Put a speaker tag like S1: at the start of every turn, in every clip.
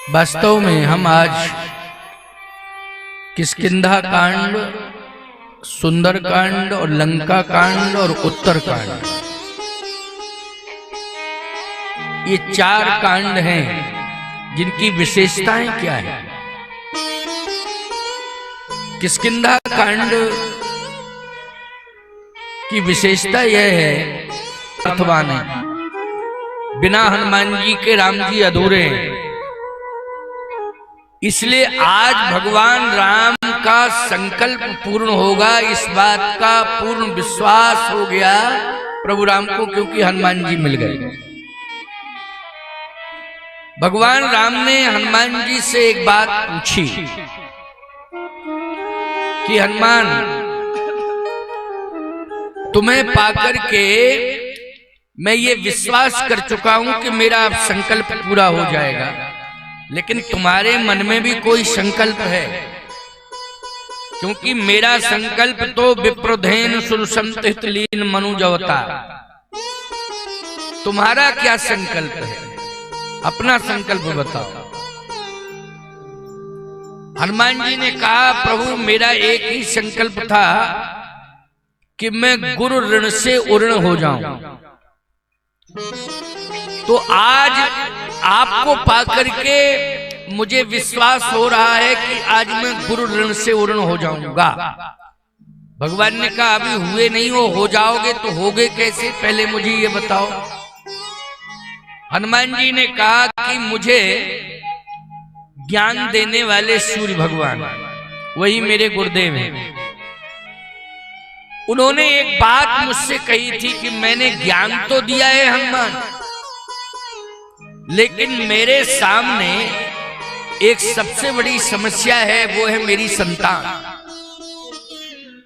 S1: वास्तव में हम आज किष्किंधा कांड, सुंदर कांड और लंका कांड और उत्तर कांड, ये चार कांड हैं जिनकी विशेषताएं क्या है। किष्किंधा कांड की विशेषता यह है, अर्थवान है, बिना हनुमान जी के राम जी अधूरे हैं। इसलिए आज भगवान राम का संकल्प पूर्ण होगा, इस बात का पूर्ण विश्वास हो गया प्रभु राम को, क्योंकि हनुमान जी मिल गए। भगवान राम ने हनुमान जी से एक बात पूछी कि हनुमान, तुम्हें पाकर के मैं ये विश्वास कर चुका हूं कि मेरा संकल्प पूरा हो जाएगा, लेकिन तुम्हारे मन में भी कोई संकल्प है, क्योंकि मेरा संकल्प तो विप्रधेन सुरसंत हितलीन मनुजवता। तुम्हारा क्या संकल्प है, अपना संकल्प बताओ। हनुमान जी ने कहा, प्रभु मेरा एक ही संकल्प था कि मैं गुरु ऋण से उऋण हो जाऊं। तो आज आपको पाकर के मुझे विश्वास हो रहा है कि आज मैं गुरु ऋण से उऋण हो जाऊंगा। भगवान ने कहा, अभी हुए नहीं हो जाओगे तो होगे कैसे, पहले मुझे ये बताओ। हनुमान जी ने कहा कि मुझे ज्ञान देने वाले सूर्य भगवान, वही मेरे गुरुदेव हैं, उन्होंने एक बात मुझसे कही थी कि मैंने ज्ञान तो दिया है हनुमान, लेकिन मेरे सामने एक सबसे बड़ी समस्या है, वो है मेरी संतान।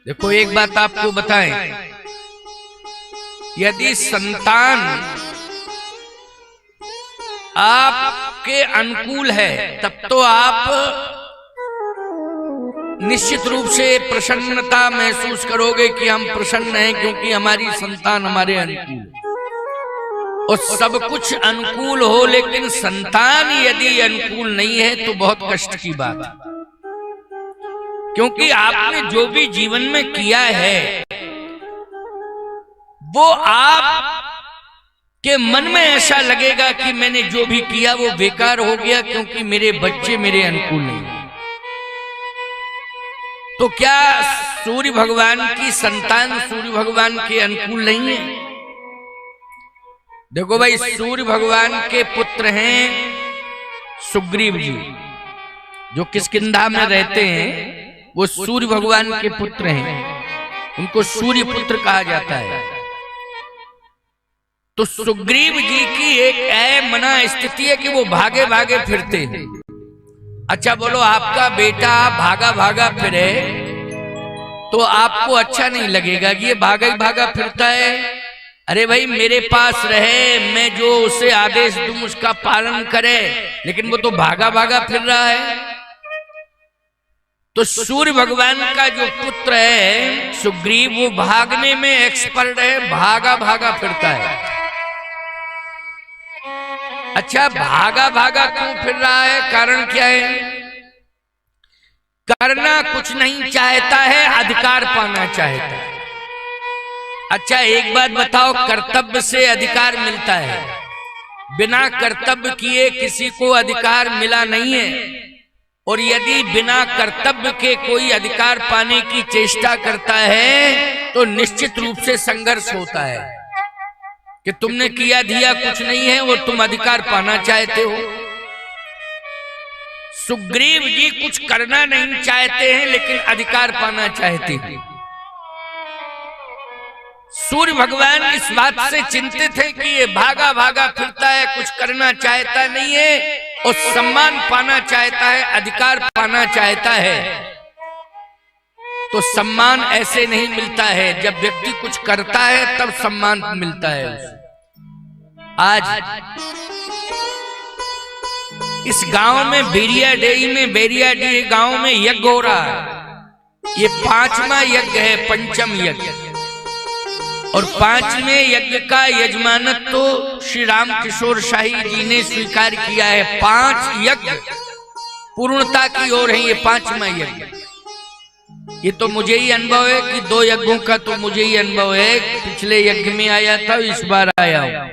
S1: देखो एक बात आपको बताएं, यदि संतान आपके अनुकूल है तब तो आप निश्चित रूप से प्रसन्नता महसूस करोगे कि हम प्रसन्न हैं क्योंकि हमारी संतान हमारे अनुकूल। और सब कुछ अनुकूल हो लेकिन संतान यदि अनुकूल नहीं है तो बहुत कष्ट की बात है, क्योंकि आपने जो भी जीवन में किया है वो आप के मन में ऐसा लगेगा कि मैंने जो भी किया वो बेकार हो गया, क्योंकि मेरे बच्चे मेरे अनुकूल नहीं। तो क्या सूर्य भगवान की संतान सूर्य भगवान के अनुकूल नहीं है? देखो भाई, सूर्य भगवान के पुत्र हैं सुग्रीव जी, जो किष्किंधा में रहते हैं, वो सूर्य भगवान के पुत्र हैं, उनको सूर्य पुत्र कहा जाता है। तो सुग्रीव जी की एक मना स्थिति है कि वो भागे भागे फिरते हैं। अच्छा बोलो, आपका बेटा भागा भागा फिरे तो आपको अच्छा नहीं लगेगा कि ये भागा ही भागा फिरता है। अरे भाई, मेरे पास रहे, मैं जो उसे आदेश दूं उसका पालन करे, लेकिन वो तो भागा भागा फिर रहा है। तो सूर्य भगवान का जो पुत्र है सुग्रीव, वो भागने में एक्सपर्ट है, भागा भागा फिरता है। अच्छा, भागा भागा क्यों फिर रहा है, कारण क्या है? करना कुछ नहीं चाहता है, अधिकार पाना चाहता है। अच्छा एक बात बताओ, कर्तव्य से अधिकार मिलता है, बिना कर्तव्य किए किसी को अधिकार मिला नहीं है। और यदि बिना कर्तव्य के कोई अधिकार पाने की चेष्टा करता है तो निश्चित रूप से संघर्ष होता है कि तुमने किया दिया कुछ नहीं है और तुम अधिकार पाना चाहते हो। सुग्रीव जी कुछ करना नहीं चाहते हैं लेकिन अधिकार पाना चाहते हैं। सूर्य भगवान इस बात से चिंतित है कि ये भागा भागा फिरता है, कुछ करना चाहता नहीं है और सम्मान पाना चाहता है, अधिकार पाना चाहता है। तो सम्मान ऐसे नहीं मिलता है, जब व्यक्ति कुछ करता है तब सम्मान मिलता है उसे। आज इस गांव में बेरियाडीह गांव में यज्ञ हो रहा है। ये 5वां यज्ञ है, पंचम यज्ञ। और 5वें यज्ञ का यजमानत्व तो श्री राम किशोर शाही जी ने स्वीकार किया है। 5 यज्ञ पूर्णता की ओर है, ये 5वां यज्ञ। ये तो मुझे ही अनुभव है कि 2 यज्ञों का तो मुझे ही अनुभव है। पिछले यज्ञ में आया था, इस बार आया हूं।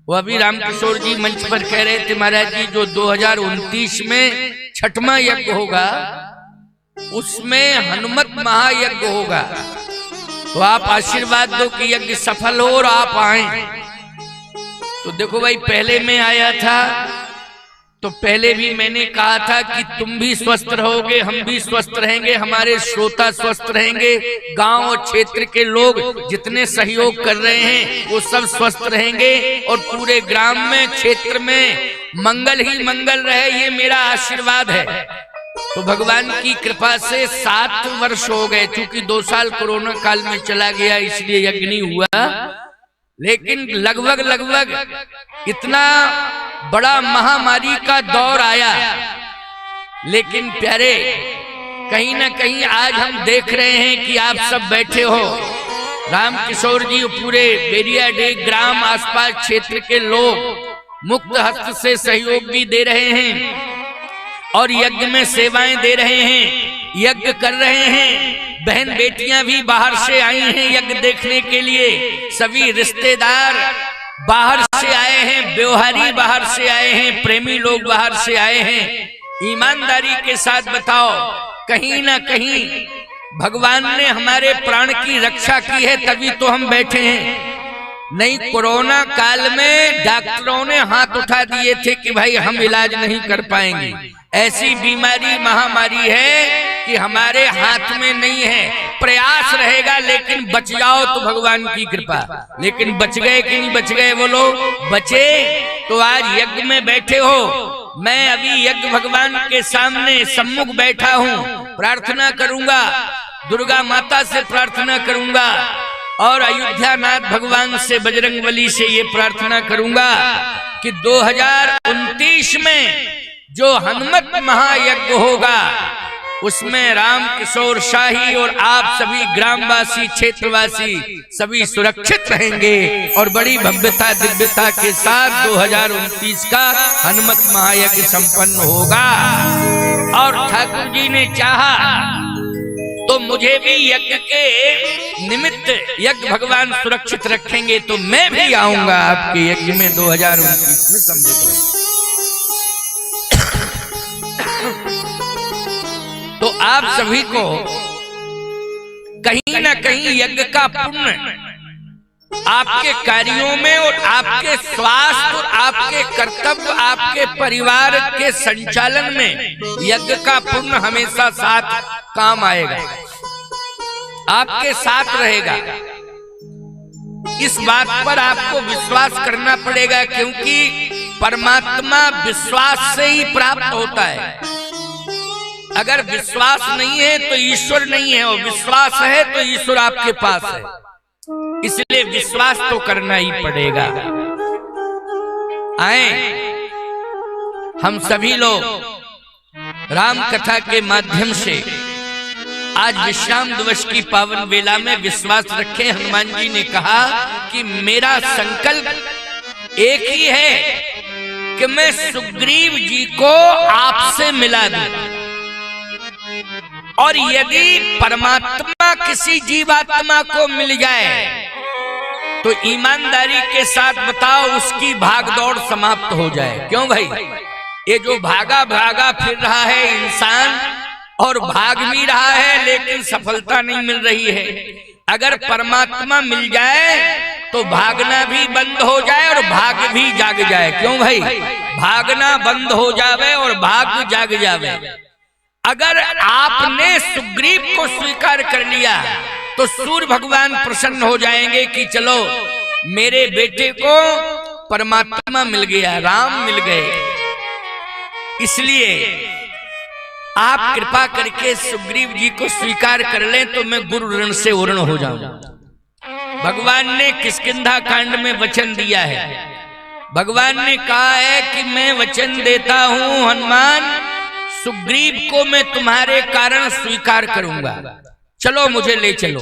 S1: वो अभी रामकिशोर जी मंच पर कह रहे थे, महाराज जी जो 2029 में 6वां यज्ञ होगा उसमें हनुमत महायज्ञ होगा, तो आप आशीर्वाद दो कि यज्ञ सफल हो और आप आए। तो देखो भाई, पहले में आया था तो पहले भी मैंने कहा था कि तुम भी स्वस्थ रहोगे, हम भी स्वस्थ रहेंगे, हमारे श्रोता स्वस्थ रहेंगे, गांव और क्षेत्र के लोग जितने सहयोग कर रहे हैं वो सब स्वस्थ रहेंगे और पूरे ग्राम में क्षेत्र में मंगल ही मंगल रहे, ये मेरा आशीर्वाद है। तो भगवान की कृपा से 7 वर्ष हो गए, क्योंकि 2 साल कोरोना काल में चला गया इसलिए यज्ञ नहीं हुआ, लेकिन लगभग इतना बड़ा महामारी का दौर आया। लेकिन प्यारे, कहीं ना कहीं आज हम देख रहे हैं कि आप सब बैठे हो, रामकिशोर जी पूरे बेरियाडीह ग्राम आसपास क्षेत्र के लोग मुक्त हस्त से सहयोग भी दे रहे हैं और यज्ञ में सेवाएं दे रहे हैं, यज्ञ कर रहे हैं। बहन बेटियां भी बाहर से आई हैं यज्ञ देखने के लिए, सभी रिश्तेदार बाहर से आए हैं, व्यवहारी बाहर से आए हैं, प्रेमी लोग बाहर से आए हैं। ईमानदारी के साथ बताओ, कहीं ना कहीं भगवान ने हमारे प्राण की रक्षा की है, तभी तो हम बैठे हैं। नहीं, कोरोना काल में डॉक्टरों ने हाथ उठा दिए थे कि भाई हम इलाज नहीं कर पाएंगे, ऐसी बीमारी महामारी है कि हमारे हाथ में नहीं है। प्रयास रहेगा लेकिन बच जाओ तो भगवान की कृपा। लेकिन बच गए कि नहीं बच गए, बोलो बचे तो आज यज्ञ में बैठे हो। मैं अभी यज्ञ भगवान के सामने सम्मुख बैठा हूँ, प्रार्थना करूंगा, दुर्गा माता से प्रार्थना करूंगा और अयोध्या नाथ भगवान से, बजरंगबली से ये प्रार्थना करूंगा कि 2029 में जो हनुमत महायज्ञ होगा उसमें राम किशोर शाही और आप सभी ग्रामवासी, क्षेत्रवासी सभी सुरक्षित रहेंगे और बड़ी भव्यता दिव्यता के साथ 2029 का हनुमत महायज्ञ संपन्न होगा। और ठाकुर जी ने चाहा तो मुझे भी यज्ञ के निमित्त यज्ञ भगवान सुरक्षित रखेंगे तो मैं भी आऊंगा आपके यज्ञ में 2029 में। समझे? तो आप सभी को कहीं ना कहीं यज्ञ का पुण्य आपके कार्यों में और आपके स्वास्थ्य और आपके कर्तव्य, आपके परिवार के संचालन में यज्ञ का पुण्य हमेशा साथ काम आएगा, आपके साथ रहेगा। इस बात पर आपको विश्वास करना पड़ेगा, क्योंकि परमात्मा विश्वास से ही प्राप्त होता है। अगर विश्वास नहीं है तो ईश्वर नहीं है, और विश्वास है तो ईश्वर आपके पास है। इसलिए विश्वास तो करना ही पड़ेगा। आए हम सभी लोग राम कथा के माध्यम से आज विश्राम दिवस की पावन वेला में विश्वास रखें। हनुमान जी ने कहा कि मेरा संकल्प एक ही है कि मैं सुग्रीव जी को आपसे मिला दूं, और यदि परमात्मा किसी जीवात्मा को मिल जाए तो ईमानदारी के साथ बताओ उसकी भागदौड़ समाप्त हो जाए। क्यों भाई? ये जो भागा भागा फिर रहा है इंसान, और भाग भी रहा है लेकिन सफलता नहीं मिल रही है। अगर परमात्मा मिल जाए तो भागना भी बंद हो जाए और भाग भी जाग जाए। क्यों भाई? भागना बंद हो जावे और भाग जाग जावे। अगर आपने सुग्रीव को स्वीकार कर लिया तो सूर्य भगवान प्रसन्न हो जाएंगे कि चलो मेरे बेटे को परमात्मा मिल गया, राम मिल गए। इसलिए आप कृपा करके सुग्रीव जी को स्वीकार कर लें तो मैं गुरु ऋण से उर्ण हो जाऊं। भगवान ने किष्किंधा कांड में वचन दिया है। भगवान ने कहा है कि मैं वचन देता हूं हनुमान, सुग्रीव को मैं तुम्हारे कारण स्वीकार करूंगा, चलो मुझे ले चलो।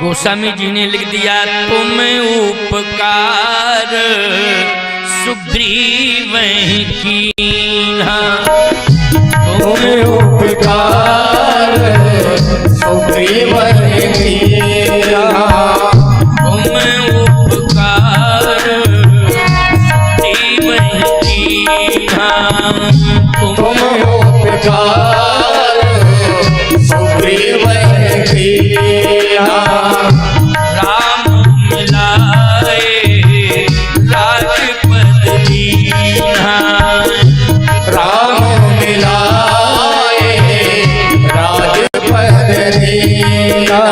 S1: गोस्वामी जी ने लिख दिया, तुम उपकार सुग्रीव कीन्हा,
S2: तुम उपकार सुग्रीव कीन्हा,
S1: तुम उपकार सुग्रीव कीन्हा,
S2: तुम उपकार सुग्रीव कीन्हा,
S1: राम मिलाए राजपद दीन्हा,
S2: राम मिलाए राजपद दीन्हा,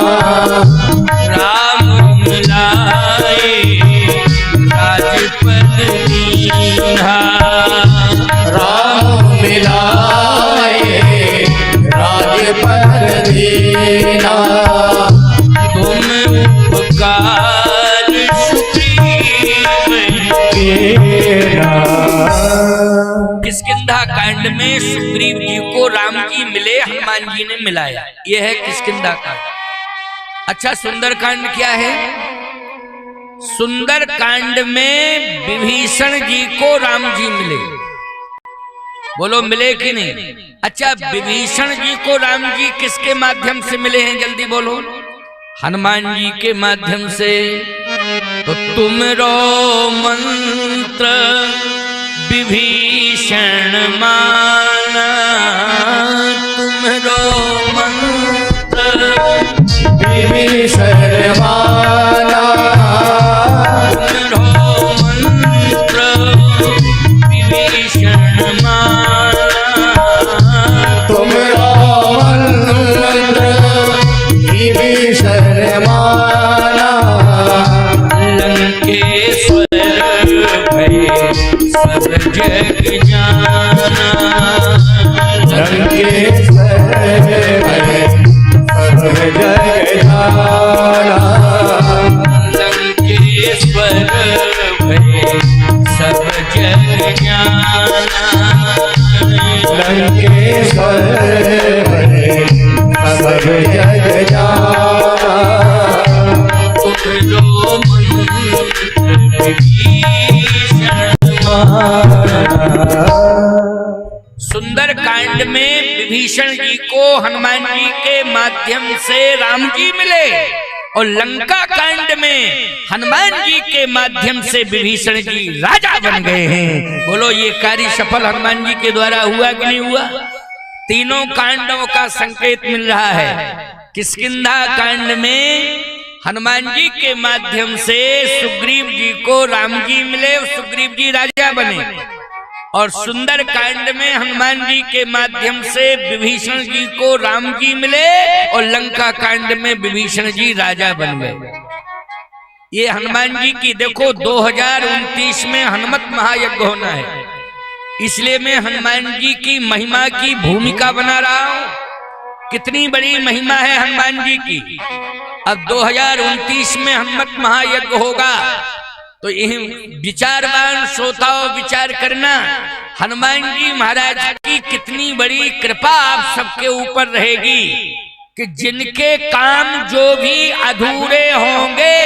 S1: राम मिलाए राजपद दीन्हा,
S2: राम मिलाए राजपद दीन्हा,
S1: तुम उपकार सुग्रीव
S2: कीन्हा।
S1: किष्किंधा कांड में सुग्रीव जी को राम जी मिले, हनुमान जी ने मिलाया, यह है किष्किंधा कांड। अच्छा, सुंदर कांड क्या है? सुंदर कांड में विभीषण जी को राम जी मिले। बोलो मिले कि नहीं? अच्छा, विभीषण जी को राम जी किसके माध्यम से मिले हैं? जल्दी बोलो। हनुमान जी के माध्यम से। तो तुमरो मंत्र विभीषण माना, तुमरो मंत्र
S2: विभीषण माना,
S1: तुमरो मंत्र विभीषण माना,
S2: तुमरो मंत्र विभीषण माना,
S1: लंकेश्वर भय सब जग जाना,
S2: लंकेश्वर भय सब जग जाना,
S1: लंकेश्वर भय सब जग जाना,
S2: लंकेश्वर भय सब जग जाना,
S1: तुमरो मंत्र विभीषण माना। सुंदर कांड में विभीषण जी को हनुमान जी के माध्यम से राम जी मिले, और लंका कांड में हनुमान जी के माध्यम से विभीषण जी राजा बन गए हैं। बोलो, ये कार्य सफल हनुमान जी के द्वारा हुआ कि नहीं हुआ? तीनों कांडों का संकेत मिल रहा है। किष्किंधा कांड में हनुमान जी के माध्यम से सुग्रीव जी को राम जी मिले, और सुग्रीव जी राजा बने। और सुंदर कांड में हनुमान जी के माध्यम से विभीषण जी को राम जी मिले, और लंका कांड में विभीषण जी राजा बन गए। ये हनुमान जी की देखो 2029 में हनुमत महायज्ञ होना है, इसलिए मैं हनुमान जी की महिमा की भूमिका बना रहा हूं। कितनी बड़ी महिमा है हनुमान जी की। अब 2029 में हनुमत महायज्ञ होगा, तो यही विचारवान श्रोताओं विचार करना, हनुमान जी महाराज की कितनी बड़ी कृपा आप सबके ऊपर रहेगी कि जिनके काम जो भी अधूरे होंगे,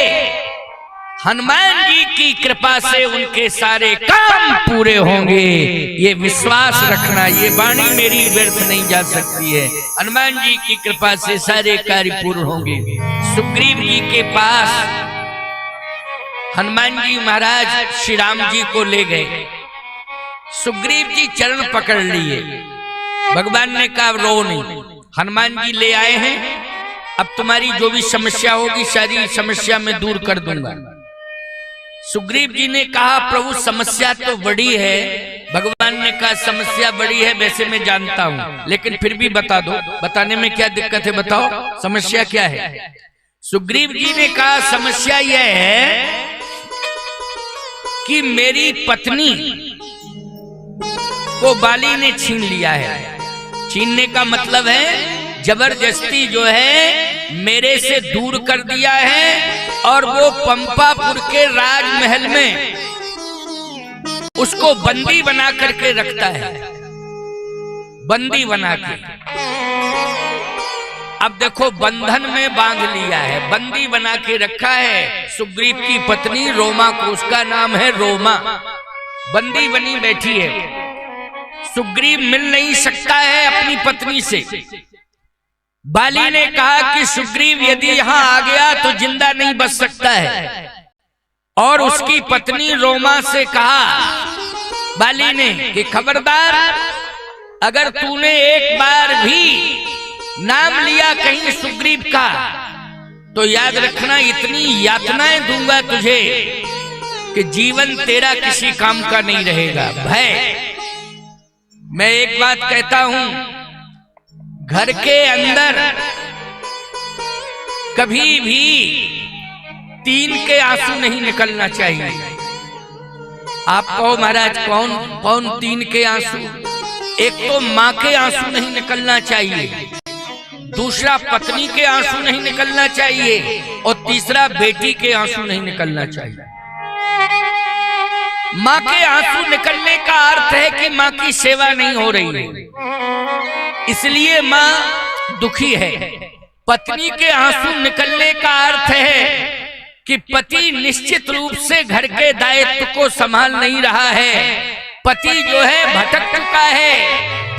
S1: हनुमान जी की कृपा से उनके सारे काम पूरे होंगे। ये विश्वास रखना, ये वाणी मेरी व्यर्थ नहीं जा सकती है। हनुमान जी की कृपा से सारे कार्य पूर्ण होंगे। सुग्रीव जी के पास हनुमान जी महाराज श्री राम जी को ले गए। सुग्रीव जी चरण पकड़ लिए। भगवान ने कहा रो नहीं, हनुमान जी ले आए हैं, अब तुम्हारी जो भी समस्या होगी सारी समस्या मैं दूर कर दूंगा। सुग्रीव जी ने कहा प्रभु समस्या तो बड़ी है। भगवान ने कहा समस्या बड़ी है वैसे मैं जानता हूं, लेकिन फिर भी बता दो, बताने में क्या दिक्कत है, बताओ समस्या क्या है। सुग्रीव जी ने कहा समस्या यह है कि मेरी पत्नी को बाली ने छीन लिया है। छीनने का मतलब है जबरदस्ती जो है मेरे से दूर कर दिया है, और वो पंपापुर के राजमहल में उसको बंदी बना करके रखता है, बंदी बना के। अब देखो, बंधन में बांध लिया है, बंदी बना के रखा है सुग्रीव की पत्नी रोमा को, उसका नाम है रोमा, बंदी बनी बैठी है। सुग्रीव मिल नहीं सकता है अपनी पत्नी से। बाली ने कहा कि सुग्रीव यदि यहां आ गया तो जिंदा नहीं बच सकता है, और उसकी पत्नी रोमा से कहा बाली ने कि खबरदार, अगर तूने एक बार भी नाम लिया कहीं सुग्रीव का तो याद रखना इतनी यातनाएं दूंगा तुझे कि जीवन तेरा किसी काम का नहीं रहेगा। भय, मैं एक बात कहता हूं, घर के अंदर कभी भी तीन के आंसू नहीं निकलना चाहिए। आप कहो महाराज कौन कौन तीन के आंसू? एक तो माँ के आंसू नहीं निकलना चाहिए, दूसरा पत्नी के आंसू नहीं निकलना चाहिए, और तीसरा बेटी के आंसू नहीं निकलना चाहिए। माँ के आंसू निकलने का अर्थ है कि माँ की सेवा नहीं हो रही है, इसलिए माँ दुखी है। पत्नी के आंसू निकलने का अर्थ है कि पति निश्चित रूप से घर के दायित्व को संभाल नहीं रहा है, पति जो है भटक चुका है,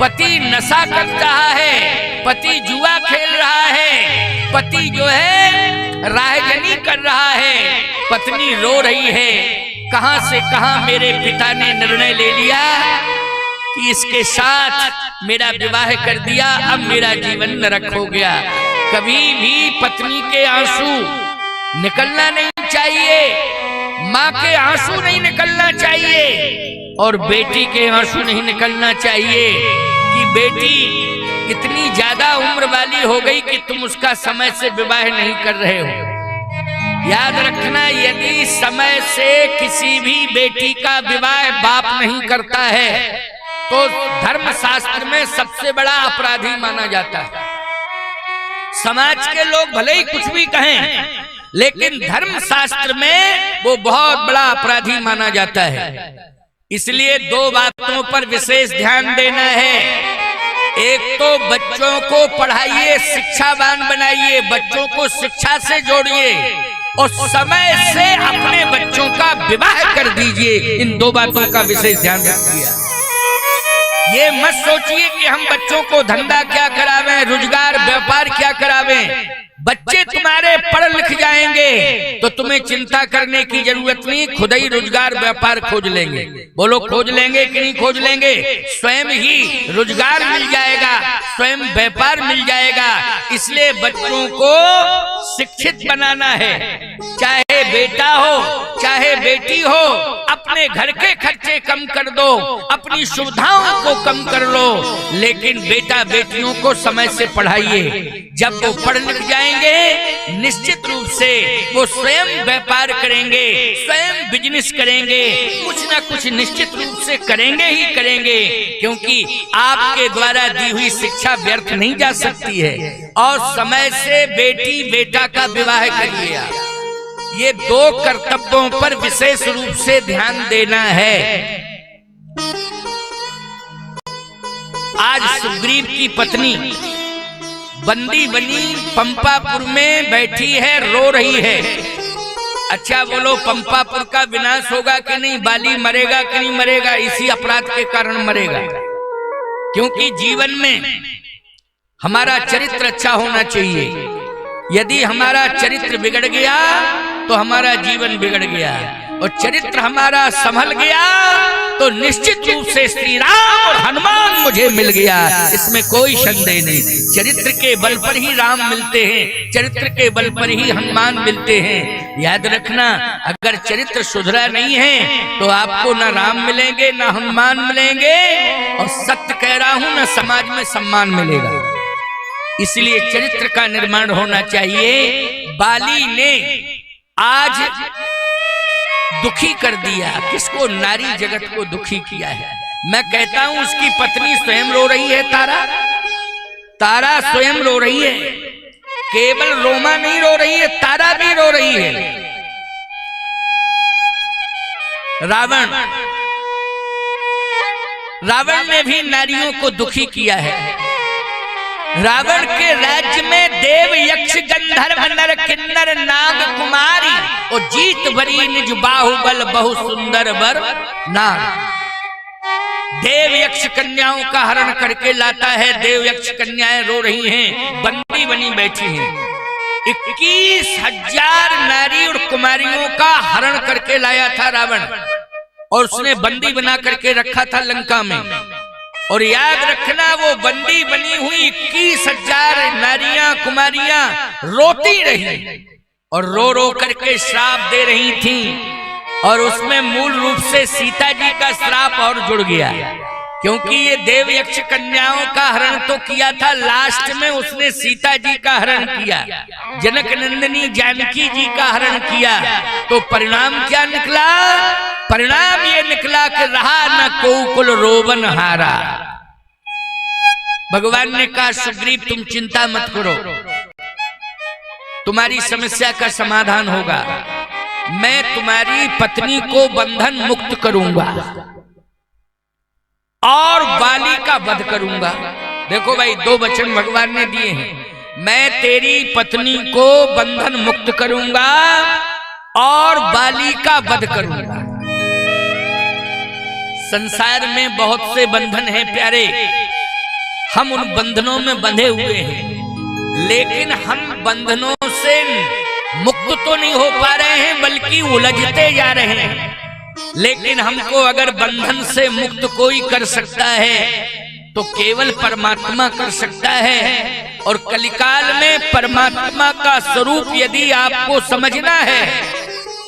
S1: पति नशा कर रहा है, पति जुआ खेल रहा है, पति जो है राहजनी कर रहा है, पत्नी रो रही है, कहां से कहां मेरे पिता ने निर्णय ले लिया कि इसके साथ मेरा विवाह कर दिया, अब मेरा जीवन नरक हो गया। कभी भी पत्नी के आंसू निकलना नहीं चाहिए, माँ के आंसू नहीं निकलना चाहिए, और बेटी के आंसू नहीं निकलना चाहिए कि बेटी इतनी ज्यादा उम्र वाली हो गई कि तुम उसका समय से विवाह नहीं कर रहे हो। याद रखना, यदि समय से किसी भी बेटी का विवाह बाप नहीं करता है तो धर्मशास्त्र में सबसे बड़ा अपराधी माना जाता है। समाज के लोग भले ही कुछ भी कहें, लेकिन धर्मशास्त्र में वो बहुत बड़ा अपराधी माना जाता है। इसलिए दो बातों पर विशेष ध्यान देना है। एक तो बच्चों को पढ़ाइए, शिक्षावान बनाइए, बच्चों को शिक्षा से जोड़िए, और समय से अपने बच्चों का विवाह कर दीजिए। इन दो बातों का विशेष ध्यान रखिए। ये मत सोचिए कि हम बच्चों को धंधा क्या करावें, रोजगार व्यापार क्या करावें। बच्चे तुम्हारे पढ़ लिख जाएंगे तो तुम्हें चिंता करने की जरूरत नहीं, खुद ही रोजगार व्यापार खोज लेंगे। बोलो खोज लेंगे कि नहीं खोज लेंगे? स्वयं ही रोजगार मिल जाएगा, स्वयं व्यापार मिल जाएगा। इसलिए बच्चों को शिक्षित बनाना है, चाहे बेटा हो चाहे बेटी हो। अपने घर के खर्चे कम कर दो, अपनी सुविधाओं को कम कर लो, लेकिन बेटा बेटियों को समय से पढ़ाइए। जब वो पढ़ लिख जाएंगे निश्चित रूप से वो स्वयं व्यापार करेंगे, स्वयं बिजनेस करेंगे, कुछ ना कुछ निश्चित रूप से करेंगे ही करेंगे, क्योंकि आपके द्वारा दी हुई शिक्षा व्यर्थ नहीं जा सकती है। और समय से बेटी बेटा का विवाह करिए। ये दो कर्तव्यों पर विशेष रूप से ध्यान देना है। आज सुग्रीव की पत्नी बंदी बनी पंपापुर में बैठी है, रो रही है। अच्छा बोलो, पंपापुर का विनाश होगा कि नहीं? बाली मरेगा कि नहीं मरेगा? इसी अपराध के कारण मरेगा, क्योंकि जीवन में हमारा चरित्र अच्छा होना चाहिए। यदि हमारा चरित्र बिगड़ गया तो हमारा जीवन बिगड़ गया, और चरित्र हमारा संभल गया तो निश्चित रूप से श्री राम और हनुमान मुझे मिल गया, इसमें कोई संदेह नहीं। चरित्र के बल पर ही राम मिलते हैं, चरित्र के बल पर ही हनुमान मिलते हैं। याद रखना, अगर चरित्र सुधरा नहीं है तो आपको न राम मिलेंगे न हनुमान मिलेंगे, और सत्य कह रहा हूं न समाज में सम्मान मिलेगा। इसलिए चरित्र का निर्माण होना चाहिए। बाली ने आज दुखी कर दिया, किसको? नारी जगत को दुखी किया है। मैं कहता हूं उसकी पत्नी स्वयं रो रही है, तारा स्वयं रो रही है। केवल रोमा नहीं रो रही है, तारा भी रो रही है। रावण ने भी नारियों को दुखी किया है। रावण के राज्य में देव यक्ष गंधर्व नर किन्नर नाग कुमारी और जीत भरी निज बाहुबल बहु सुंदर वर नाग। देव यक्ष कन्याओं का हरण करके लाता है। देव यक्ष कन्याएं रो रही हैं, बंदी बनी बैठी हैं। 21,000 नारी और कुमारियों का हरण करके लाया था रावण और उसने बंदी बना करके रखा था लंका में। और याद रखना, वो बंदी बनी हुई 21,000 नारियां कुमारियां रोती रही और रो रो करके श्राप दे रही थीं। और उसमें मूल रूप से सीता जी का श्राप और जुड़ गया, क्योंकि ये देव यक्ष कन्याओं का हरण तो किया था, लास्ट में उसने सीता जी का हरण किया, जनक नंदिनी जानकी जी का हरण किया। तो परिणाम क्या निकला? परिणाम ये निकला कि रहा न कोकुल रोवन हारा। भगवान ने कहा सुग्रीव तुम चिंता मत करो, तुम्हारी समस्या का समाधान होगा। मैं तुम्हारी पत्नी को बंधन मुक्त करूंगा और बाली का वध करूंगा। देखो भाई, 2 वचन भगवान ने दिए हैं। मैं तेरी पत्नी को बंधन मुक्त करूंगा और बाली का वध करूंगा। संसार में बहुत से बंधन हैं प्यारे, हम उन बंधनों में बंधे हुए हैं, लेकिन हम बंधनों से मुक्त तो नहीं हो पा रहे हैं, बल्कि उलझते जा रहे हैं। लेकिन हमको अगर बंधन से मुक्त कोई कर सकता है तो केवल परमात्मा कर सकता है। और कलिकाल में परमात्मा का स्वरूप यदि आपको समझना है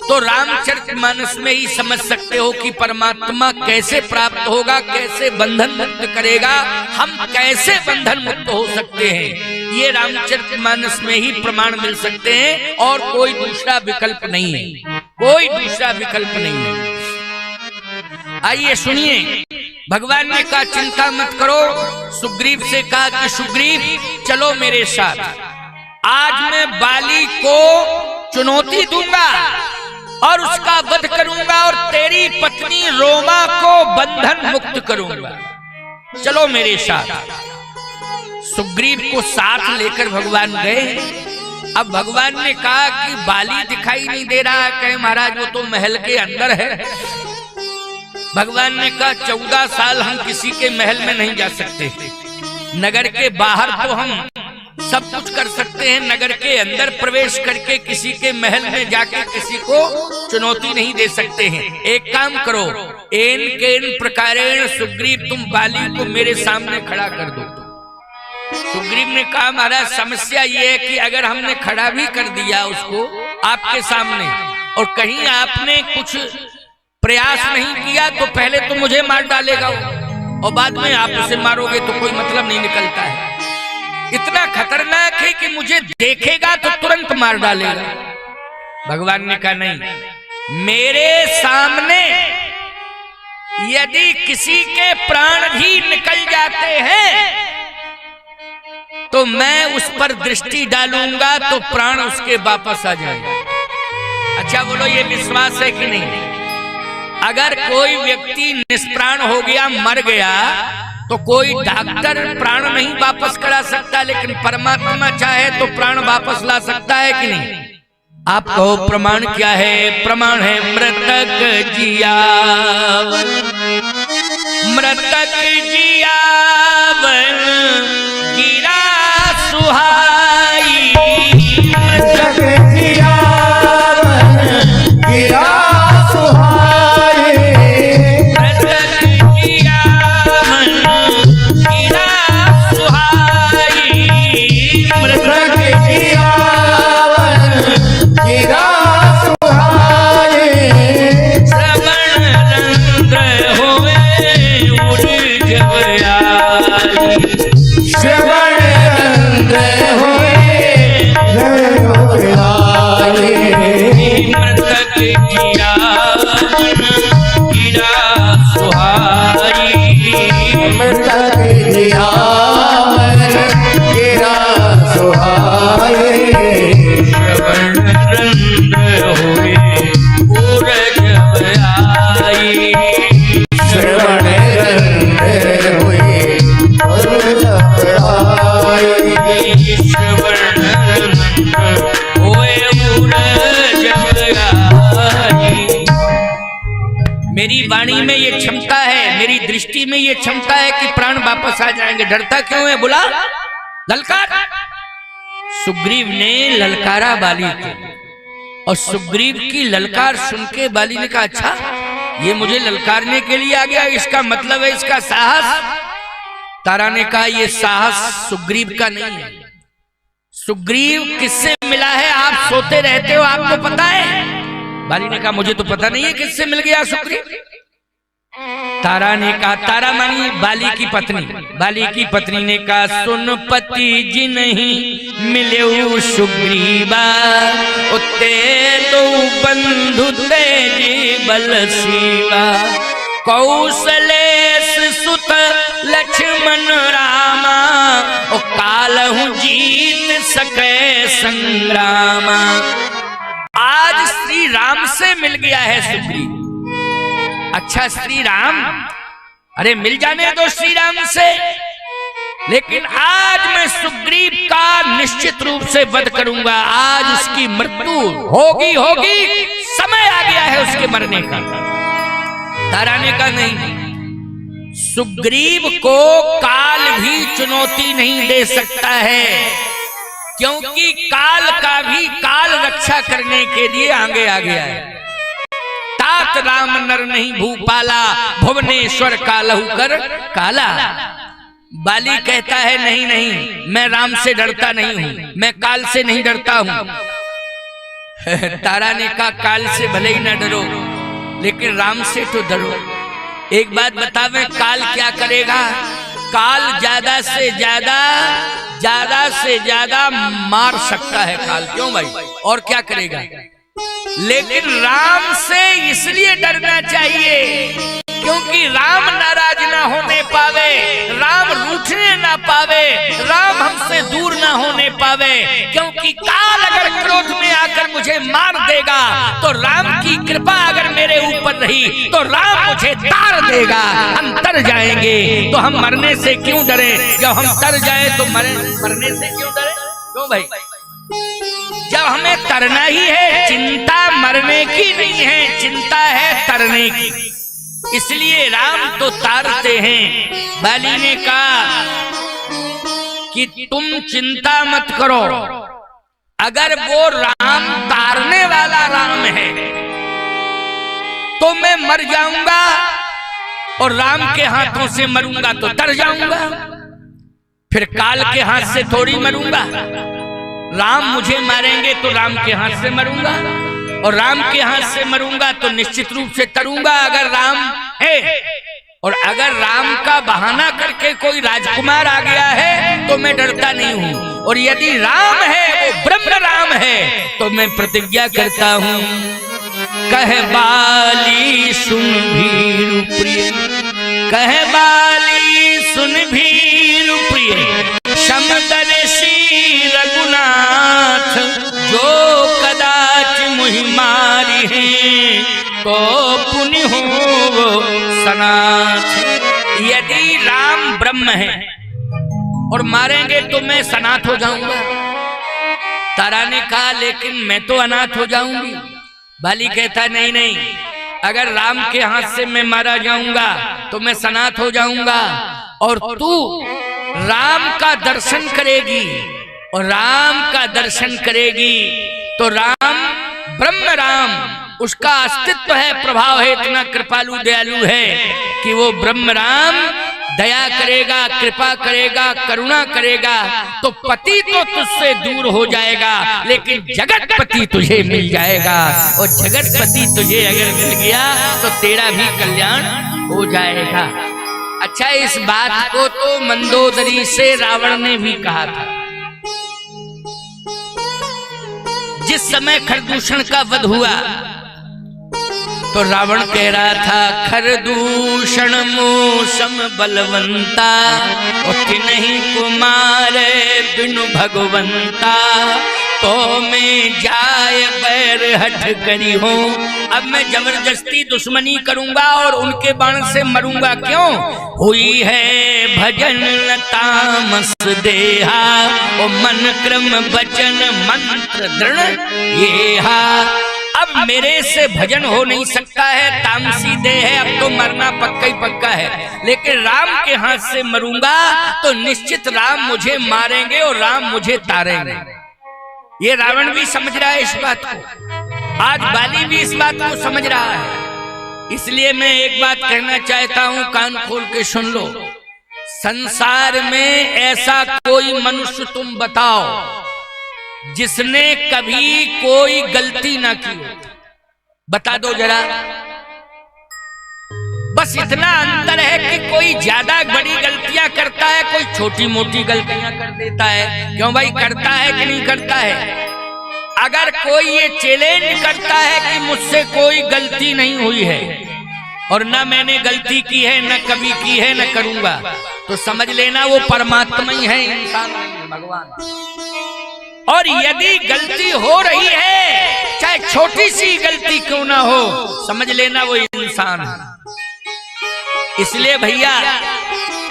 S1: तो रामचरितमानस में ही समझ सकते हो कि परमात्मा कैसे प्राप्त होगा, कैसे बंधन मुक्त करेगा, हम कैसे बंधन मुक्त हो सकते हैं। ये रामचरितमानस में ही प्रमाण मिल सकते हैं और कोई दूसरा विकल्प नहीं है, कोई दूसरा विकल्प नहीं है। आइए सुनिए, भगवान ने कहा चिंता मत करो। सुग्रीव से कहा कि सुग्रीव चलो मेरे साथ, आज मैं बाली को चुनौती दूंगा और उसका वध करूंगा और तेरी पत्नी रोमा को बंधन मुक्त करूंगा, चलो मेरे साथ। सुग्रीव को साथ लेकर भगवान गए। अब भगवान ने कहा कि बाली दिखाई नहीं दे रहा, कहे महाराज वो तो महल के अंदर है। भगवान ने कहा 14 साल हम किसी के महल में नहीं जा सकते, नगर के बाहर तो हम सब कुछ कर सकते हैं, नगर के अंदर प्रवेश करके किसी के महल में जाके किसी को चुनौती नहीं दे सकते हैं। एक काम करो, एन केन प्रकारेण सुग्रीव तुम बाली को मेरे सामने खड़ा कर दो। सुग्रीव ने कहा महाराज समस्या ये है कि अगर हमने खड़ा भी कर दिया उसको आपके सामने और कहीं आपने कुछ प्रयास नहीं किया तो पहले तो मुझे मार डालेगा और बाद में आप उसे मारोगे तो कोई मतलब नहीं निकलता है। इतना खतरनाक है कि मुझे देखेगा तो तुरंत मार डालेगा। भगवान ने कहा नहीं, मेरे सामने यदि किसी के प्राण भी निकल जाते हैं तो मैं उस पर दृष्टि डालूंगा तो प्राण उसके वापस आ जाएंगे। अच्छा बोलो, ये विश्वास है कि नहीं? अगर कोई व्यक्ति निष्प्राण हो गया, मर गया, तो कोई डॉक्टर प्राण नहीं वापस करा सकता, लेकिन परमात्मा चाहे तो प्राण वापस ला सकता है कि नहीं? आप कहो प्रमाण क्या है? प्रमाण है मृतक जियावन, मृतक जियावन गिरा सुहाई,
S2: मृतक जियावन गिरा सुहाई,
S1: मृतक जियावन गिरा सुहाई,
S2: मृतक जियावन गिरा सुहाई,
S1: श्रवण रंध्र होए उड़ जब आई,
S2: श्रवण रंध्र होए
S1: मृतक जियावन गिरा सुहाई,
S2: मृतक जियावन गिरा सुहाई,
S1: श्रवण रंध्र होए उड़ जब आई,
S2: श्रवण रंध्र हुए और जब आई,
S1: श्रवण मेरी वाणी में ये क्षमता है, मेरी दृष्टि में ये क्षमता है कि प्राण वापस आ जाएंगे। डरता क्यों है? बुला, ललकार। सुग्रीव ने ललकारा बाली को, और सुग्रीव की ललकार सुन के बाली ने कहा, अच्छा ये मुझे ललकारने के लिए आ गया, इसका मतलब है इसका साहस। तारा ने कहा, ये साहस सुग्रीव का नहीं है। सुग्रीव किससे मिला है? आप सोते रहते हो, आपको पता है? बाली ने कहा, मुझे तो पता नहीं है किससे मिल गया सुग्रीव। तारा ने कहा, तारा मानी बाली की पत्नी। बाली की पत्नी ने कहा, सुन पति जी नहीं मिले सुग्रीवा, उते तो बंधु तेजी बल सीवा, कौशलेश सुत लक्ष्मण रामा, ओ कालहु जीत सके संग्रामा। आज श्री राम से मिल गया है सुग्रीव। अच्छा श्री राम, अरे मिल जाने दो श्री राम से, लेकिन आज मैं सुग्रीव का निश्चित रूप से वध करूंगा। आज उसकी मृत्यु होगी होगी, समय आ गया है उसके मरने का। तारा ने कहा, नहीं, सुग्रीव को काल भी चुनौती नहीं दे सकता है, क्योंकि काल का भी काल रक्षा करने के लिए आगे आ गया है। तात राम नर नहीं भूपाला, भुवनेश्वर कालहु कर काला। बाली कहता है, नहीं नहीं, मैं राम से डरता नहीं हूं, मैं काल से नहीं डरता हूं। तारा ने कहा, काल से भले ही ना डरो, लेकिन राम से तो डरो। एक बात बतावे, काल क्या करेगा? काल ज्यादा से ज्यादा मार सकता है काल। क्यों भाई? और क्या करेगा? लेकिन राम से इसलिए डरना चाहिए क्योंकि राम नाराज ना होने पावे, राम रूठने ना पावे, राम हमसे दूर ना होने पावे। क्योंकि काल अगर क्रोध में आकर मुझे मार देगा तो राम की कृपा अगर मेरे ऊपर रही तो राम मुझे तार देगा, हम तर जाएंगे। तो हम मरने से क्यों डरे? जब हम तर जाए तो मरने से क्यों डरे? क्यों भाई? जब हमें तरना ही है, चिंता मरने की नहीं है, चिंता है तरने की। इसलिए राम तो तारते हैं। बाली ने कहा कि तुम चिंता मत करो, अगर वो राम तारने वाला राम है तो मैं मर जाऊंगा और राम के हाथों से मरूंगा तो तर जाऊंगा, फिर काल के हाथ से थोड़ी मरूंगा। राम मुझे मारेंगे तो राम के हाथ से मरूंगा, और राम के हाथ से मरूंगा तो निश्चित रूप से तरूंगा अगर राम है। और अगर राम का बहाना करके कोई राजकुमार आ गया है तो मैं डरता नहीं हूं, और यदि राम है वो ब्रह्म राम है तो मैं प्रतिज्ञा करता हूं। कह बाली सुन भीरु प्रिय, कह बाली सुन भीरु प्रिय, समदर्शी रघुनाथ, जो कदाच मुहि मारी है तो पुण्य हो सनाथ। यदि राम ब्रह्म है और मारेंगे तो मैं सनाथ हो जाऊंगा। तारा ने कहा, लेकिन मैं तो अनाथ हो जाऊंगी। बाली कहता, नहीं नहीं, अगर राम के हाथ से मैं मारा जाऊंगा तो मैं सनाथ हो जाऊंगा, और तू राम का दर्शन करेगी, और राम का दर्शन करेगी तो राम ब्रह्म राम, उसका अस्तित्व है, प्रभाव है, इतना कृपालु दयालु है कि वो ब्रह्म राम दया करेगा, कृपा करेगा, करुणा करेगा। तो पति तो तुझसे दूर हो जाएगा, लेकिन जगतपति तुझे मिल जाएगा, और जगतपति तुझे अगर मिल गया तो तेरा भी कल्याण हो जाएगा। अच्छा, इस बात को तो मंदोदरी से रावण ने भी कहा था। जिस समय खरदूषण का वध हुआ तो रावण कह रहा था, खरदूषण मूसम बलवंता, उठ नहीं कुमार बिनु भगवंता, तो मैं जाय बैर हठ करी हो। अब मैं जबरदस्ती दुश्मनी करूंगा और उनके बाण से मरूंगा क्यों? हुई है भजन तामस देहा, ओ मन क्रम वचन मंत्र दृढ़ ये हा। अब मेरे से भजन हो नहीं सकता है, तामसी देह है, अब तो मरना पक्का ही पक्का है, लेकिन राम के हाथ से मरूंगा तो निश्चित राम मुझे मारेंगे और राम मुझे तारेंगे। ये रावण भी समझ रहा है इस बात को, आज बाली भी इस बात को समझ रहा है। इसलिए मैं एक बात कहना चाहता हूं, कान खोल के सुन लो। संसार में ऐसा कोई मनुष्य तुम बताओ जिसने कभी कोई गलती ना की हो, बता दो जरा। बस इतना अंतर है कि कोई ज्यादा बड़ी गलतियां करता है, कोई छोटी मोटी गलतियां कर देता है। क्यों भाई, करता है कि नहीं करता है? अगर कोई ये चैलेंज करता है कि मुझसे कोई गलती नहीं हुई है और ना मैंने गलती की है, ना कभी की है, ना करूंगा, तो समझ लेना वो परमात्मा ही है, इंसान नहीं, भगवान। और यदि गलती हो रही है, चाहे छोटी सी गलती क्यों ना हो, समझ लेना वो इंसान है। इसलिए भैया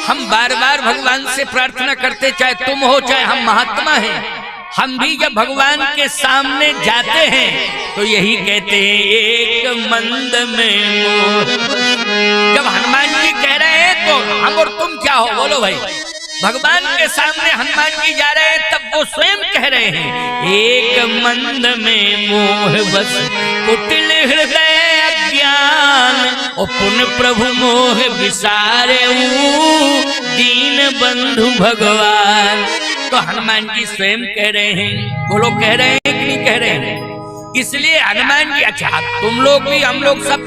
S1: हम बार बार भगवान से प्रार्थना करते, चाहे तुम हो चाहे हम महात्मा हैं, हम भी जब भगवान के सामने जाते हैं तो यही कहते हैं, एक मंद में मोह। जब हनुमान जी कह रहे हैं तो हम और तुम क्या हो, बोलो भाई। भगवान के सामने हनुमान जी जा रहे हैं तब वो स्वयं कह रहे हैं, एक मंद में मोह बस कुटिल हृदय अज्ञान, और पुन प्रभु मोह विसारे दीन बंधु भगवान। तो हनुमान जी स्वयं कह रहे हैं, वो लोग कह रहे हैं कि नहीं कह रहे हैं? इसलिए हनुमान जी, अच्छा तुम लोग भी, हम लोग सब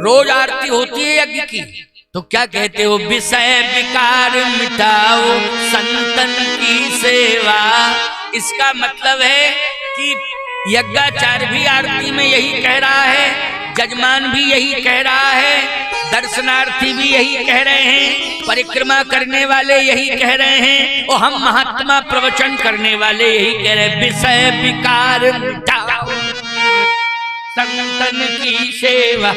S1: रोज आरती होती है यज्ञ की, तो क्या कहते हो? विषय विकार मिटाओ संतन की सेवा। इसका मतलब है कि यज्ञाचार्य भी आरती में यही कह रहा है, जजमान भी यही कह रहा है, दर्शनार्थी भी यही कह रहे हैं, परिक्रमा करने वाले यही कह रहे हैं, और हम महात्मा प्रवचन करने वाले यही कह रहे हैं, विषय विकार मिटाओ संतन की सेवा।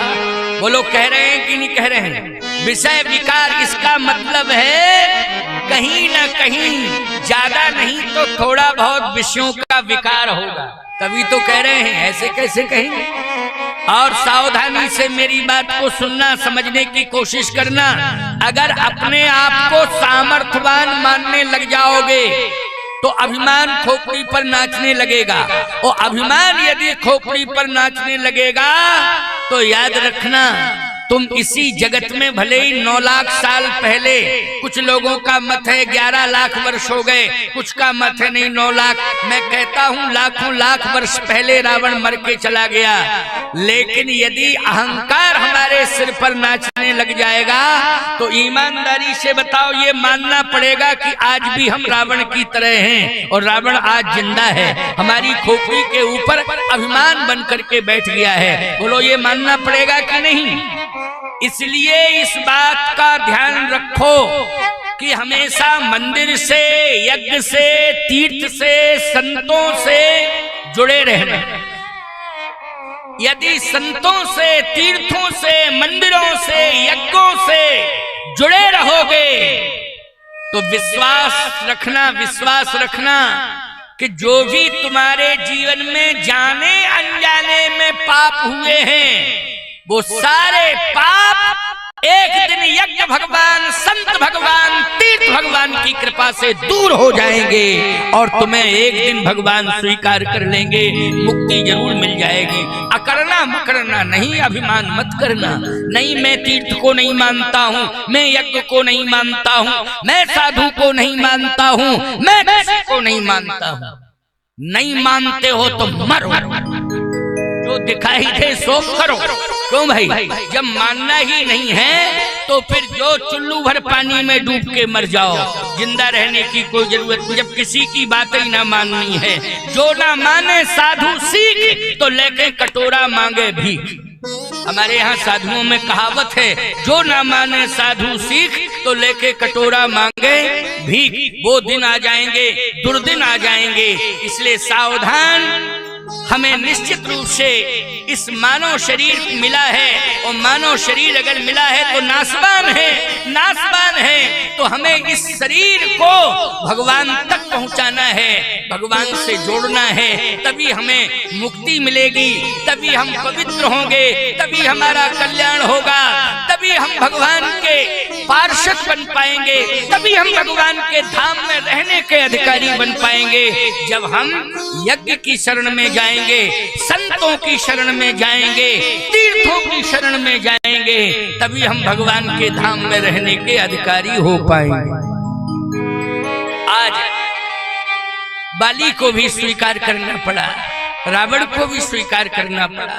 S1: वो लोग कह रहे हैं कि नहीं कह रहे हैं? विषय विकार, इसका मतलब है कहीं ना कहीं ज्यादा नहीं तो थोड़ा बहुत विषयों का विकार होगा, तभी तो कह रहे हैं, ऐसे कैसे कहेंगे? और सावधानी से मेरी बात को सुनना, समझने की कोशिश करना। अगर अपने आप को सामर्थ्यवान मानने लग जाओगे तो अभिमान खोपड़ी पर नाचने लगेगा, और अभिमान यदि खोपड़ी पर नाचने लगेगा तो याद रखना, तुम इसी जगत में भले ही 9 लाख साल पहले, कुछ लोगों का मत है 11 लाख वर्ष हो गए, कुछ का मत है नहीं 9 लाख, मैं कहता हूं लाखों लाख वर्ष पहले रावण मर के चला गया। लेकिन यदि अहंकार हमारे सिर पर नाचने लग जाएगा तो ईमानदारी से बताओ, ये मानना पड़ेगा कि आज भी हम रावण की तरह हैं, और रावण आज जिंदा है, हमारी खोपड़ी के ऊपर अभिमान बन करके बैठ गया है। बोलो, ये मानना पड़ेगा कि नहीं? इसलिए इस बात का ध्यान रखो कि हमेशा मंदिर से, यज्ञ से, तीर्थ से, संतों से जुड़े रहना। यदि संतों से, तीर्थों से, मंदिरों से, यज्ञों से जुड़े रहोगे तो विश्वास रखना कि जो भी तुम्हारे जीवन में जाने अनजाने में पाप हुए हैं, वो सारे पाप एक दिन यज्ञ भगवान, संत भगवान, तीर्थ भगवान की कृपा से दूर हो जाएंगे और तुम्हें एक दिन भगवान स्वीकार कर लेंगे, मुक्ति जरूर मिल जाएगी। अकरना मकरना नहीं, अभिमान मत करना। नहीं, मैं तीर्थ को नहीं मानता हूँ, मैं यज्ञ को नहीं मानता हूँ, मैं साधु को नहीं मानता हूँ, मैं किसी को नहीं मानता हूँ। नहीं मानते हो तो मरो, जो दिखाई दे सो करो। क्यों भाई? जब मानना ही नहीं है तो फिर जो चुल्लू भर पानी में डूब के मर जाओ, जिंदा रहने की कोई जरूरत नहीं। जब किसी की बात ही ना माननी है, जो ना माने साधु सीख तो लेके कटोरा मांगे भीख। हमारे यहाँ साधुओं में कहावत है, जो ना माने साधु सीख तो लेके कटोरा मांगे भीख। वो दिन आ जाएंगे, दुर्दिन आ जाएंगे। इसलिए सावधान, हमें निश्चित रूप से इस मानव शरीर मिला है, और मानव शरीर अगर मिला है तो नासवान है, नासवान है। तो हमें इस शरीर को भगवान तक पहुंचाना है, भगवान से जोड़ना है, तभी हमें मुक्ति मिलेगी, तभी हम पवित्र होंगे, तभी हमारा कल्याण होगा, तभी हम भगवान के पार्षद बन पाएंगे, तभी हम भगवान के धाम में रहने के अधिकारी बन पाएंगे। जब हम यज्ञ की शरण में जाएंगे, संतों की शरण में जाएंगे, तीर्थों की शरण में जाएंगे, तभी हम भगवान के धाम में रहने के अधिकारी हो पाएंगे। आज बाली को भी स्वीकार करना पड़ा, रावण को भी स्वीकार करना पड़ा।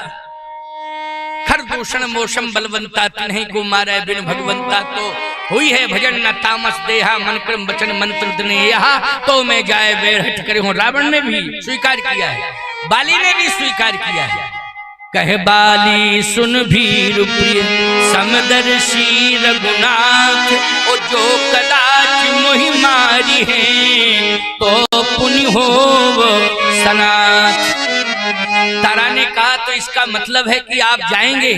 S1: खर दूषण मोशम बलवंता तिन्हीं को मारे बिन भगवंता, तो हुई है भजन न तामस देहा मन क्रम वचन मंत्र दिन यहा, तो मैं जाए बेर हट करे हूं। रावण ने भी स्वीकार किया है, बाली ने भी स्वीकार किया है। कहे बाली सुन भीर प्रिय समदर्शी रघुनाथ, और जो कदाच मोहि मारी है तो पुण्य हो सनाथ। तारा ने कहा तो इसका मतलब है कि आप जाएंगे।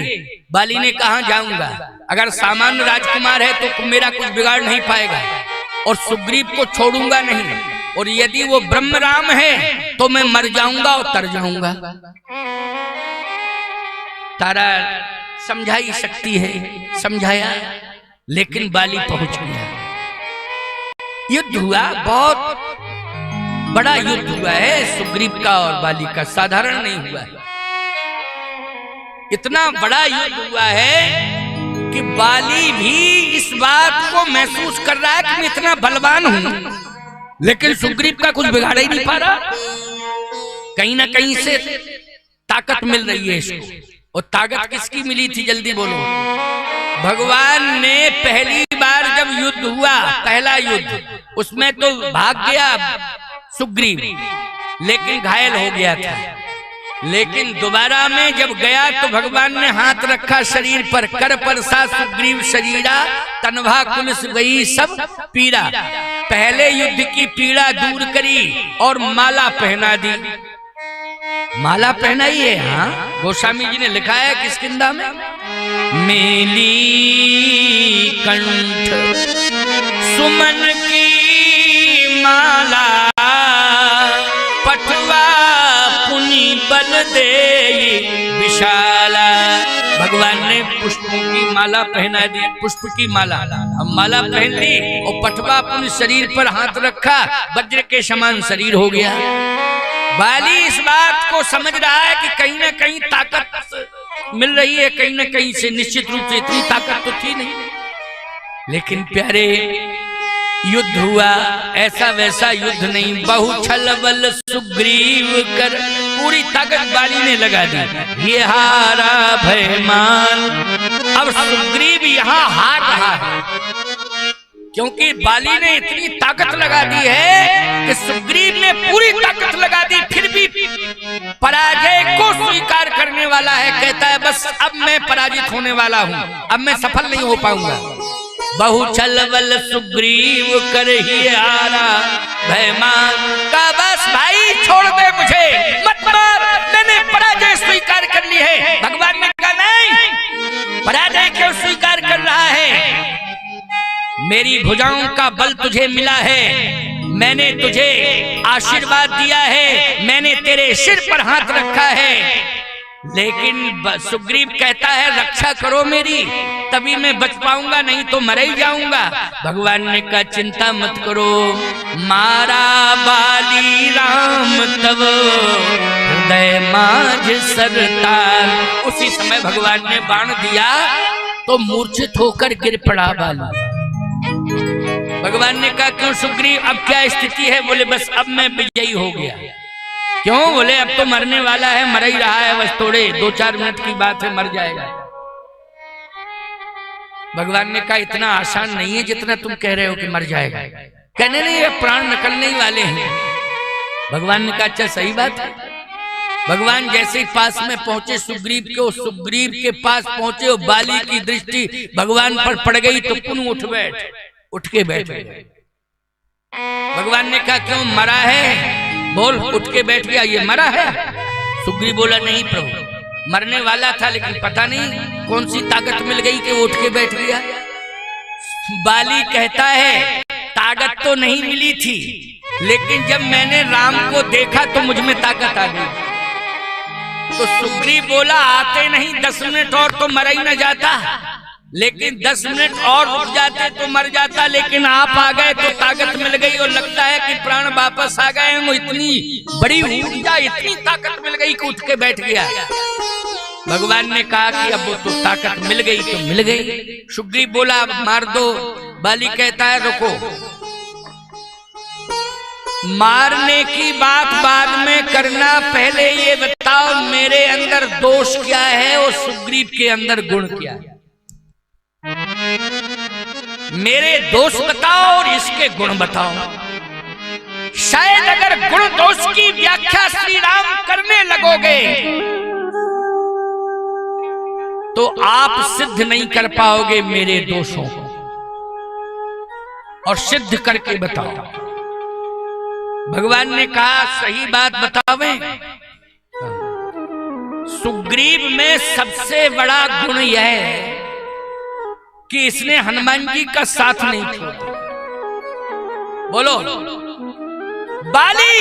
S1: बाली ने कहा जाऊंगा, अगर सामान्य राजकुमार है तो मेरा कुछ बिगाड़ नहीं पाएगा, और सुग्रीव को छोड़ूंगा नहीं, और यदि वो ब्रह्म राम है तो मैं मर जाऊंगा और तर जाऊंगा। तारा समझा ही सकती है, समझाया, लेकिन बाली पहुंच गया। युद्ध हुआ, बहुत बड़ा युद्ध हुआ है सुग्रीव का और बाली का, साधारण नहीं हुआ है। इतना बड़ा युद्ध हुआ है कि बाली भी इस बात को महसूस कर रहा है कि मैं इतना बलवान हूं, लेकिन सुग्रीव का कुछ बिगाड़ ही नहीं पा रहा। कहीं ना कहीं से ताकत मिल रही है इसको, और ताकत किसकी मिली थी जल्दी बोलो? भगवान ने पहली बार जब युद्ध हुआ, पहला युद्ध, उसमें तो भाग गया सुग्रीव, लेकिन घायल हो गया था। लेकिन दोबारा में जब गया तो भगवान ने हाथ रखा शरीर पर, कर परसा सुग्रीव शरीरा तनवा कुलस गई सब पीड़ा। पहले युद्ध की पीड़ा दूर करी और माला पहना दी। माला पहनाई है, हाँ, गोस्वामी जी ने लिखा है किष्किंधा में, मेली कंठ सुमन की माला, पटवा पुनि बल दे विशाला। भगवान ने पुष्पों की माला पहना दी, पुष्प की माला। अब माला पहन ली और पटवा अपने शरीर पर हाथ रखा, वज्र के समान शरीर हो गया। बाली इस बात को समझ रहा है कि कहीं ना कहीं ताकत मिल रही है, कहीं ना कहीं से, निश्चित रूप से इतनी ताकत तो थी नहीं। लेकिन प्यारे, युद्ध हुआ, ऐसा वैसा युद्ध नहीं, बहु छल बल सुग्रीव कर, पूरी ताकत बाली ने लगा दी। ये हारा भयमान। अब सुग्रीव यहाँ हार रहा है, क्योंकि बाली ने इतनी ताकत लगा दी है कि सुग्रीव ने पूरी ताकत लगा दी, फिर भी पराजय को स्वीकार करने वाला है। कहता है बस अब मैं पराजित होने वाला हूं, अब मैं सफल नहीं हो पाऊंगा। बहु छल बल सुग्रीव कर ही हारा भयमान, का बस भाई छोड़ दे मुझे, मत मार, मैंने पराजय स्वीकार कर ली है। भगवान ने कहा नहीं, पराजय क्यों स्वीकार कर रहा है? मेरी भुजाओं का बल तुझे मिला है, मैंने तुझे आशीर्वाद दिया है, मैंने तेरे सिर पर हाथ रखा है। लेकिन सुग्रीव कहता है रक्षा करो मेरी, तभी मैं बच पाऊंगा, नहीं तो मर ही जाऊंगा। भगवान ने कहा चिंता मत करो, मारा बाली राम तब हृदय माझ सरतार। उसी समय भगवान ने बाण दिया तो मूर्छित होकर गिर पड़ा बाली। भगवान ने कहा क्यों सुग्रीव, अब क्या स्थिति है? बोले बस अब मैं विजयी हो गया। क्यों? बोले अब तो मरने वाला है, मर ही रहा है, बस थोड़े 2-4 मिनट की बात है, मर जाएगा। भगवान ने कहा इतना आसान नहीं है जितना तुम कह रहे हो कि मर जाएगा। कहने नहीं, ये प्राण निकलने ही वाले हैं। भगवान ने कहा अच्छा सही बात है। भगवान जैसे ही पास में पहुंचे सुग्रीव के, और सुग्रीव के पास पहुंचे और बाली की दृष्टि भगवान पर पड़ गई तो पुनः उठ के बैठ गए। भगवान ने कहा क्यों, मरा है? बोल, उठ के बैठ गया, ये मरा है? सुग्रीव बोला नहीं प्रभु, मरने वाला था लेकिन पता नहीं कौन सी ताकत मिल गई कि उठ के बैठ गया। बाली कहता है ताकत तो नहीं मिली थी, लेकिन जब मैंने राम को देखा तो मुझ में ताकत आ गई। तो सुग्रीव बोला आते नहीं 10 मिनट और तो मर ही न जाता, लेकिन 10 मिनट और रुक जाते तो मर जाता, लेकिन आप आ गए तो ताकत मिल गई और लगता है कि प्राण वापस आ गए। वो इतनी बड़ी ऊर्जा, इतनी ताकत मिल गई कि उठ के बैठ गया। भगवान ने कहा कि अब वो तो ताकत मिल गई तो मिल गई। सुग्रीव बोला अब मार दो। बाली कहता है रुको, मारने की बात बाद में करना, पहले ये बताओ मेरे अंदर दोष क्या है और सुग्रीव के अंदर गुण क्या है। मेरे दोष बताओ और इसके गुण बताओ। शायद अगर गुण दोष की व्याख्या श्री राम करने लगोगे तो आप सिद्ध नहीं कर पाओगे मेरे दोषों को, और सिद्ध करके बताओ। भगवान ने कहा सही बात बतावे। सुग्रीव में सबसे बड़ा गुण यह है कि इसने हनुमान जी का साथ नहीं छोड़ा। बोलो, बाली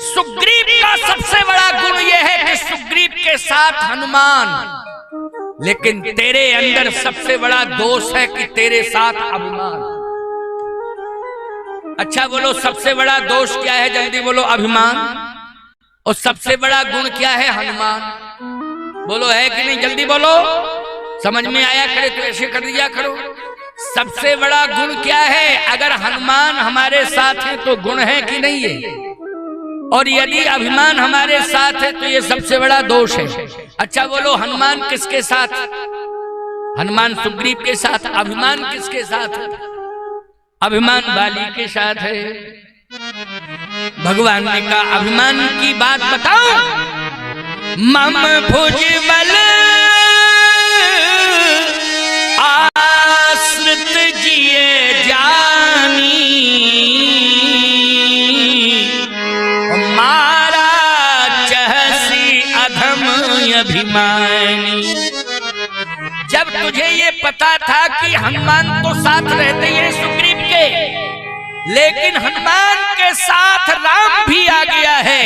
S1: सुग्रीव का सबसे बड़ा गुण यह है कि सुग्रीव के साथ हनुमान, लेकिन तेरे अंदर सबसे बड़ा दोष है कि तेरे साथ अभिमान। अच्छा बोलो, सबसे बड़ा दोष क्या है? जल्दी बोलो, अभिमान। और सबसे बड़ा गुण क्या है? हनुमान। बोलो, है कि नहीं? जल्दी बोलो, समझ में आया करे तो ऐसे कर दिया करो। सबसे बड़ा गुण क्या है? अगर हनुमान हमारे साथ है तो गुण है कि नहीं है? और यदि अभिमान हमारे साथ है तो ये सबसे बड़ा दोष है। अच्छा बोलो, हनुमान किसके साथ? हनुमान सुग्रीव के साथ। अभिमान किसके साथ? अभिमान बाली के साथ है। भगवान ने कहा अभिमान की बात बताओ। मम भुजबल आश्रित जिए जानी, मारा चहसी अधम अभिमानी। जब तुझे ये पता था कि हनुमान तो साथ रहते हैं सुग्रीव के, लेकिन हनुमान के साथ राम भी आ गया है,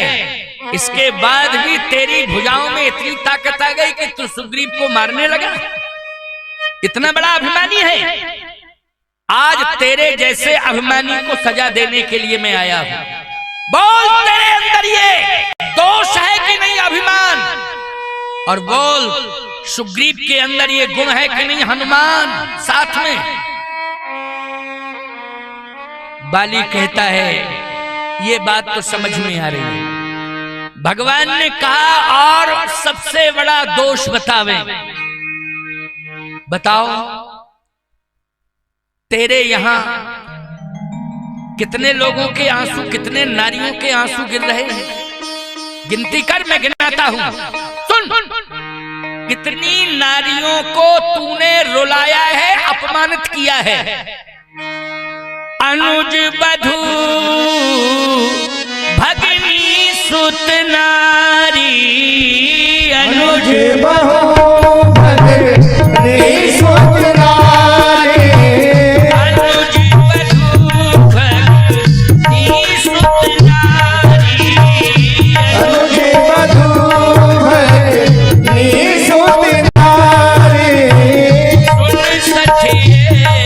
S1: इसके बाद भी तेरी भुजाओं में इतनी ताकत आ गई कि तू सुग्रीव को मारने लगा। इतना बड़ा अभिमानी है। आज तेरे जैसे अभिमानी को सजा देने के लिए मैं आया हूं। बोल, तेरे अंदर ये दोष है कि नहीं, अभिमान? और बोल, सुग्रीव के अंदर ये गुण है कि नहीं, हनुमान साथ में? बाली कहता है ये बात तो समझ में आ रही है। भगवान ने कहा और सबसे बड़ा दोष बतावे। बताओ, तेरे यहां कितने लोगों के आंसू, कितने नारियों के आंसू गिर रहे हैं? गिनती कर, मैं गिनाता हूं। सुन, कितनी नारियों को तूने रुलाया है, अपमानित किया है। अनुज बधू भगनी सुत नारी, अनुज
S2: बहू भगनी सुत नारी,
S1: अनुज बधू भगनी सुत नारी,
S2: अनुज बधू भगनी सुत नारी।
S1: सुन सठिए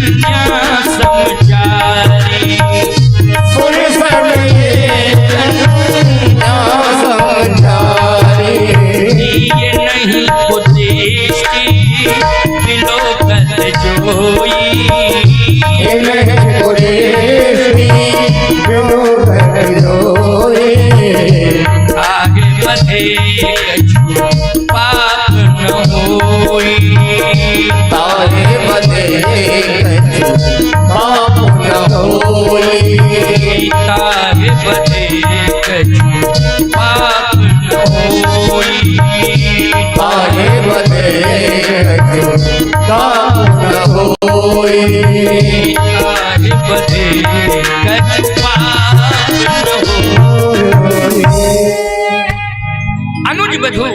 S1: कन्या समझारी,
S2: सुन सठिए कन्या समझारी।
S1: ये नहीं कुदेशी विलोकन जोई,
S2: ये नहीं कुदेशी विलोकन जोई।
S1: आगे बढ़े कछु पाप न होई,
S2: तारे बदे कछु पाप न होई।
S1: तारे बढ़े कछु पाप न होई,
S2: तारे बदे कछु पाप न होई।
S1: तारे बढ़े कछु पाप न होई। वधू,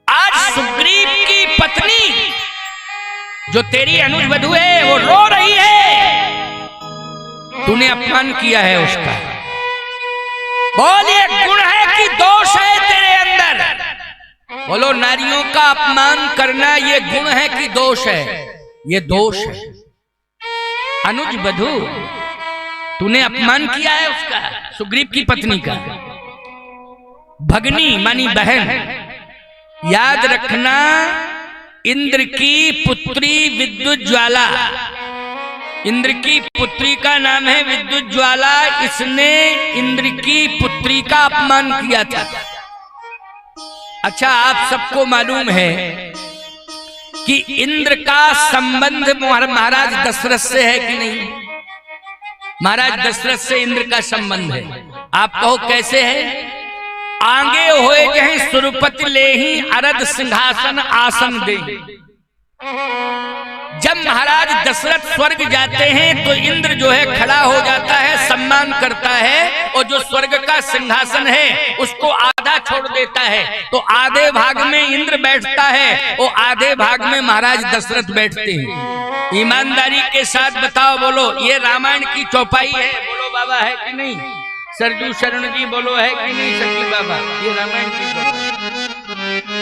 S1: आज सुग्रीव की पत्नी जो तेरी अनुज वधू है वो रो रही है, तूने अपमान किया है उसका। बोल ये गुण है कि दोष है तेरे अंदर? बोलो नारियों का अपमान करना ये गुण है कि दोष है? ये दोष है। अनुज वधू, तूने अपमान किया है उसका, सुग्रीव की पत्नी का। भगनी मानी बहन, याद रखना इंद्र की पुत्री विद्युत ज्वाला, इंद्र की पुत्री का नाम है विद्युत ज्वाला, इसने इंद्र की पुत्री का अपमान किया था। अच्छा, आप सबको मालूम है कि इंद्र का संबंध महाराज दशरथ से है कि नहीं? महाराज दशरथ से इंद्र का संबंध है। आप कहो कैसे है? आगे होए जहीं सुरपति ले ही अरद सिंहासन आसन दे। जब महाराज दशरथ स्वर्ग जाते हैं तो इंद्र जो है खड़ा हो जाता है, सम्मान करता है, और जो स्वर्ग का सिंहासन है उसको आधा छोड़ देता है। तो आधे भाग में इंद्र बैठता है और आधे भाग में महाराज दशरथ बैठते हैं। ईमानदारी के साथ बताओ, बोलो ये रामायण की चौपाई है? बोलो बाबा, है कि नहीं? सरजू शरण जी बोलो, है कि नहीं? सखी बाबा, ये रामायण की चौपाई।